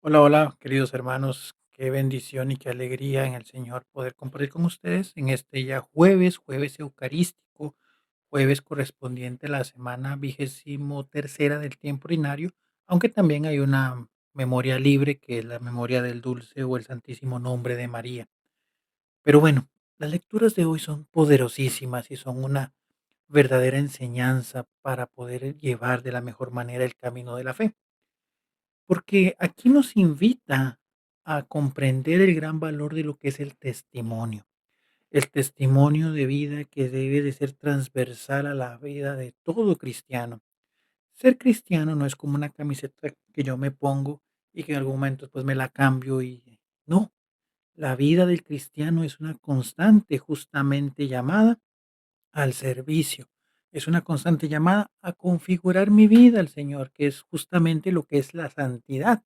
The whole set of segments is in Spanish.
Hola, hola, queridos hermanos. Qué bendición y qué alegría en el Señor poder compartir con ustedes en este ya jueves eucarístico, jueves correspondiente a la semana 23ª del tiempo ordinario, aunque también hay una memoria libre que es la memoria del dulce o el santísimo nombre de María. Pero bueno, las lecturas de hoy son poderosísimas y son una verdadera enseñanza para poder llevar de la mejor manera el camino de la fe. Porque aquí nos invita a comprender el gran valor de lo que es el testimonio de vida que debe de ser transversal a la vida de todo cristiano. Ser cristiano no es como una camiseta que yo me pongo y que en algún momento pues me la cambio y no, la vida del cristiano es una constante justamente llamada al servicio. Es una constante llamada a configurar mi vida al Señor, que es justamente lo que es la santidad,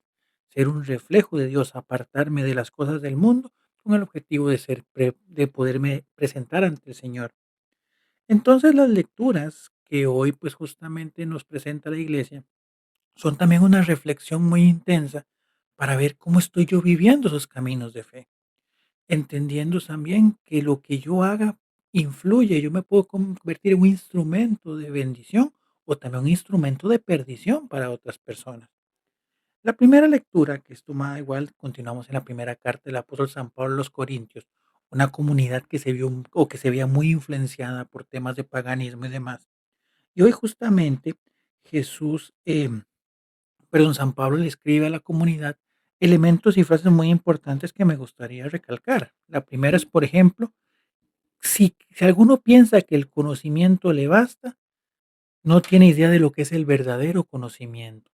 ser un reflejo de Dios, apartarme de las cosas del mundo con el objetivo de de poderme presentar ante el Señor. Entonces las lecturas que hoy pues justamente nos presenta la iglesia son también una reflexión muy intensa para ver cómo estoy yo viviendo esos caminos de fe. Entendiendo también que lo que yo haga influye, yo me puedo convertir en un instrumento de bendición o también un instrumento de perdición para otras personas. La primera lectura, que es tomada igual, continuamos en la primera carta del apóstol San Pablo a los Corintios, una comunidad que se vio o que se veía muy influenciada por temas de paganismo y demás. Y hoy justamente Jesús, San Pablo le escribe a la comunidad elementos y frases muy importantes que me gustaría recalcar. La primera es, por ejemplo, si alguno piensa que el conocimiento le basta, no tiene idea de lo que es el verdadero conocimiento.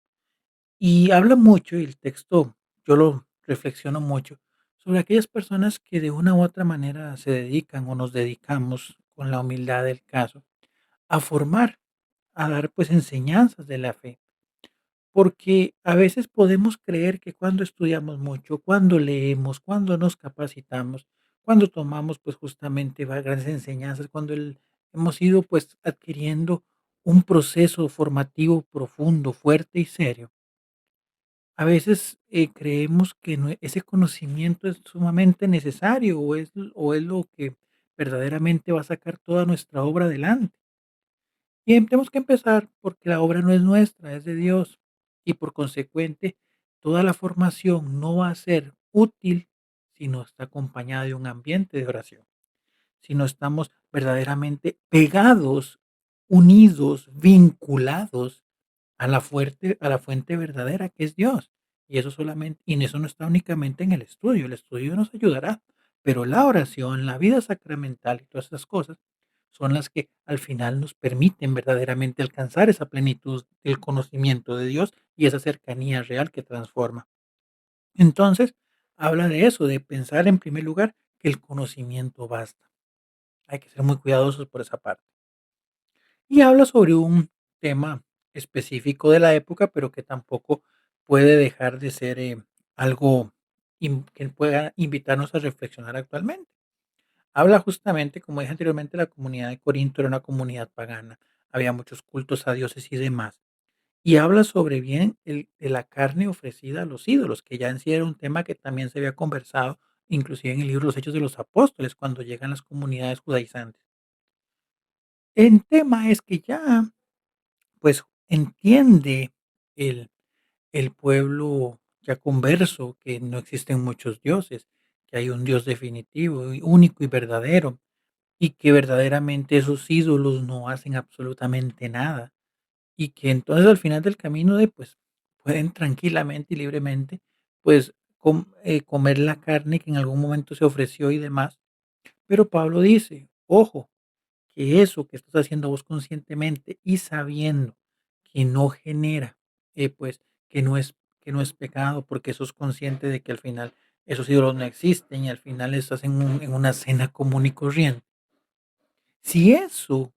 Y habla mucho, y el texto yo lo reflexiono mucho, sobre aquellas personas que de una u otra manera se dedican o nos dedicamos, con la humildad del caso, a formar, a dar pues enseñanzas de la fe. Porque a veces podemos creer que cuando estudiamos mucho, cuando leemos, cuando nos capacitamos, cuando tomamos, pues, justamente grandes enseñanzas, cuando hemos ido, pues, adquiriendo un proceso formativo profundo, fuerte y serio, a veces, creemos que ese conocimiento es sumamente necesario o es lo que verdaderamente va a sacar toda nuestra obra adelante. Y tenemos que empezar porque la obra no es nuestra, es de Dios. Y por consecuente, toda la formación no va a ser útil si no está acompañada de un ambiente de oración, si no estamos verdaderamente pegados, unidos, vinculados a la fuente verdadera que es Dios. Y eso solamente, y eso no está únicamente en el estudio nos ayudará, pero la oración, la vida sacramental y todas esas cosas son las que al final nos permiten verdaderamente alcanzar esa plenitud del conocimiento de Dios y esa cercanía real que transforma. Entonces, habla de eso, de pensar en primer lugar que el conocimiento basta. Hay que ser muy cuidadosos por esa parte. Y habla sobre un tema específico de la época, pero que tampoco puede dejar de ser, algo que pueda invitarnos a reflexionar actualmente. Habla justamente, como dije anteriormente, la comunidad de Corinto era una comunidad pagana, había muchos cultos a dioses y demás. Y habla sobre bien de la carne ofrecida a los ídolos, que ya en sí era un tema que también se había conversado, inclusive en el libro Los Hechos de los Apóstoles, cuando llegan las comunidades judaizantes. El tema es que ya, pues, entiende el el pueblo ya converso que no existen muchos dioses, que hay un Dios definitivo, y único y verdadero, y que verdaderamente esos ídolos no hacen absolutamente nada, y que entonces al final del camino pues, pueden tranquilamente y libremente, pues, comer la carne que en algún momento se ofreció y demás. Pero Pablo dice: "Ojo, que eso que estás haciendo vos conscientemente y sabiendo que no genera, pues, que no es pecado, porque sos consciente de que al final esos ídolos no existen y al final estás en una cena común y corriente. Si eso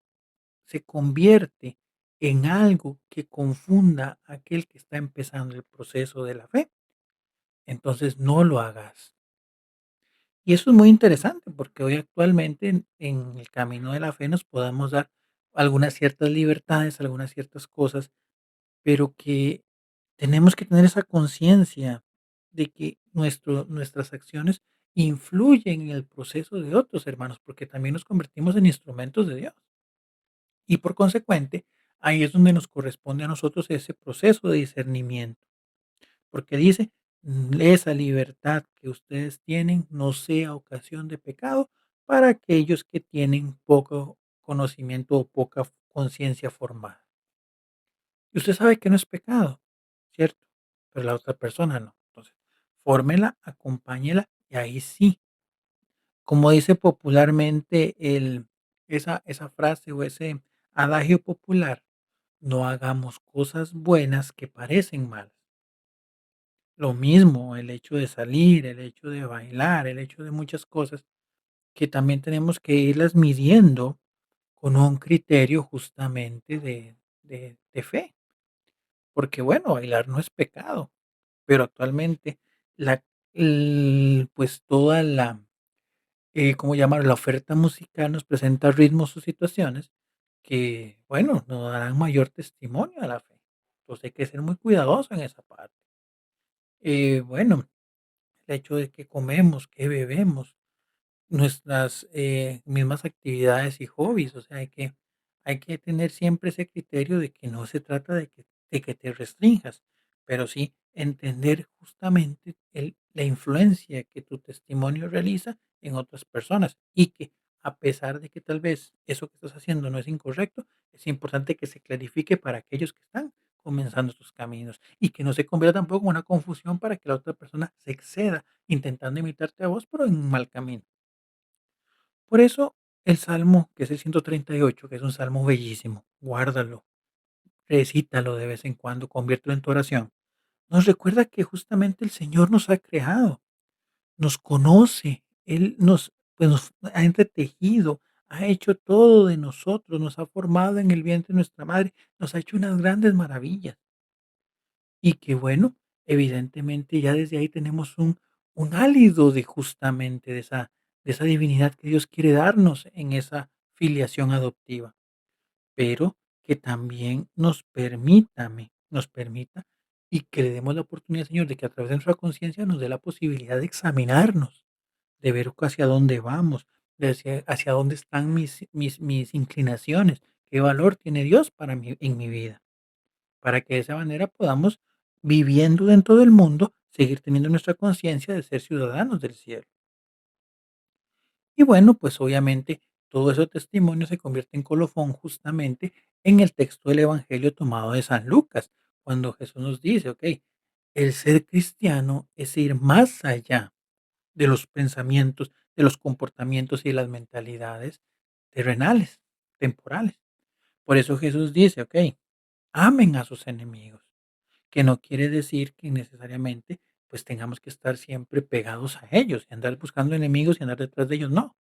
se convierte en algo que confunda a aquel que está empezando el proceso de la fe, entonces no lo hagas". Y eso es muy interesante, porque hoy actualmente en el camino de la fe nos podamos dar algunas ciertas libertades, algunas ciertas cosas, pero que tenemos que tener esa conciencia de que nuestras acciones influyen en el proceso de otros hermanos, porque también nos convertimos en instrumentos de Dios. Y por consecuente, ahí es donde nos corresponde a nosotros ese proceso de discernimiento, porque dice: Esa libertad que ustedes tienen no sea ocasión de pecado para aquellos que tienen poco conocimiento o poca conciencia formada". Y usted sabe que no es pecado, ¿cierto? Pero la otra persona no. Entonces, fórmela, acompáñela y ahí sí, como dice popularmente esa frase o ese adagio popular: "No hagamos cosas buenas que parecen malas". Lo mismo el hecho de salir, el hecho de bailar, el hecho de muchas cosas que también tenemos que irlas midiendo con un criterio justamente de fe, porque bueno, bailar no es pecado. Pero actualmente la pues toda la, ¿cómo llamarlo? La oferta musical nos presenta ritmos o situaciones que, bueno, nos darán mayor testimonio a la fe. Entonces hay que ser muy cuidadoso en esa parte. Bueno, el hecho de que comemos, que bebemos, nuestras, mismas actividades y hobbies, o sea, hay que tener siempre ese criterio de que no se trata de que te restrinjas, pero sí entender justamente la influencia que tu testimonio realiza en otras personas, y que a pesar de que tal vez eso que estás haciendo no es incorrecto, es importante que se clarifique para aquellos que están comenzando sus caminos, y que no se convierta tampoco en una confusión para que la otra persona se exceda intentando imitarte a vos, pero en un mal camino. Por eso el salmo, que es el 138, que es un salmo bellísimo, guárdalo, recítalo de vez en cuando, conviértelo en tu oración. Nos recuerda que justamente el Señor nos ha creado, nos conoce, Él nos ha entretejido, ha hecho todo de nosotros, nos ha formado en el vientre de nuestra madre, nos ha hecho unas grandes maravillas. Y que bueno, evidentemente ya desde ahí tenemos un álido de justamente de esa divinidad que Dios quiere darnos en esa filiación adoptiva, pero que también nos permita y que le demos la oportunidad, Señor, de que a través de nuestra conciencia nos dé la posibilidad de examinarnos, de ver hacia dónde vamos, de hacia dónde están mis inclinaciones, qué valor tiene Dios para mí en mi vida, para que de esa manera podamos, viviendo dentro del mundo, seguir teniendo nuestra conciencia de ser ciudadanos del cielo. Y bueno, pues obviamente todo ese testimonio se convierte en colofón justamente en el texto del Evangelio tomado de San Lucas, cuando Jesús nos dice, ok, el ser cristiano es ir más allá de los pensamientos, de los comportamientos y de las mentalidades terrenales, temporales. Por eso Jesús dice, ok, amen a sus enemigos. Que no quiere decir que necesariamente, pues, tengamos que estar siempre pegados a ellos y andar buscando enemigos y andar detrás de ellos, no,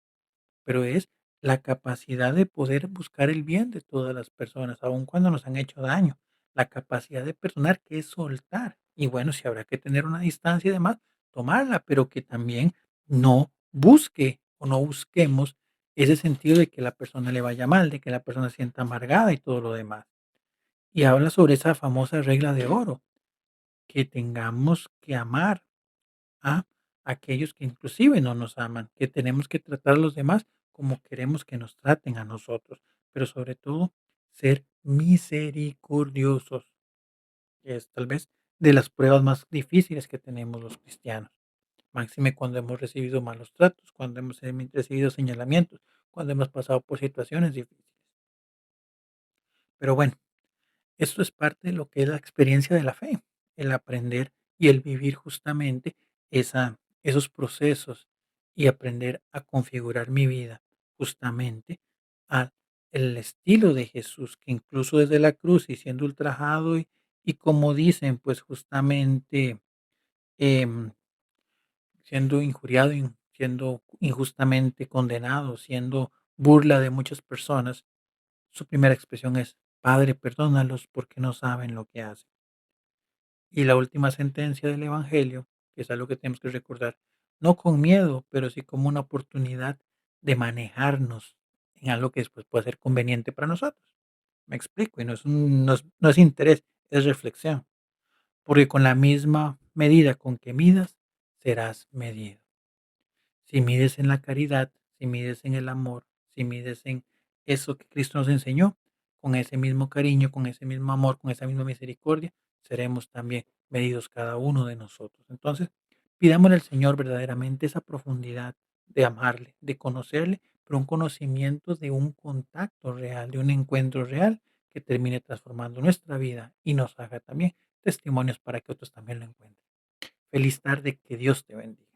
pero es la capacidad de poder buscar el bien de todas las personas, aun cuando nos han hecho daño, la capacidad de perdonar, que es soltar. Y bueno, si habrá que tener una distancia y demás, tomarla, pero que también no busque o no busquemos ese sentido de que la persona le vaya mal, de que la persona se sienta amargada y todo lo demás. Y habla sobre esa famosa regla de oro, que tengamos que amar a aquellos que inclusive no nos aman, que tenemos que tratar a los demás como queremos que nos traten a nosotros, pero sobre todo ser misericordiosos, que es tal vez de las pruebas más difíciles que tenemos los cristianos. Máxime cuando hemos recibido malos tratos, cuando hemos recibido señalamientos, cuando hemos pasado por situaciones difíciles. Pero bueno, esto es parte de lo que es la experiencia de la fe, el aprender y el vivir justamente esos procesos, y aprender a configurar mi vida justamente al el estilo de Jesús, que incluso desde la cruz y siendo ultrajado y como dicen, pues justamente, em, siendo injuriado, siendo injustamente condenado, siendo burla de muchas personas, su primera expresión es: "Padre, perdónalos porque no saben lo que hacen". Y la última sentencia del evangelio, que es algo que tenemos que recordar, no con miedo, pero sí como una oportunidad de manejarnos en algo que después puede ser conveniente para nosotros. Me explico, y no es interés, es reflexión, porque con la misma medida con que midas, serás medido. Si mides en la caridad, si mides en el amor, si mides en eso que Cristo nos enseñó, con ese mismo cariño, con ese mismo amor, con esa misma misericordia, seremos también medidos cada uno de nosotros. Entonces, pidámosle al Señor verdaderamente esa profundidad de amarle, de conocerle, pero un conocimiento de un contacto real, de un encuentro real que termine transformando nuestra vida y nos haga también testimonios para que otros también lo encuentren. Feliz tarde, que Dios te bendiga.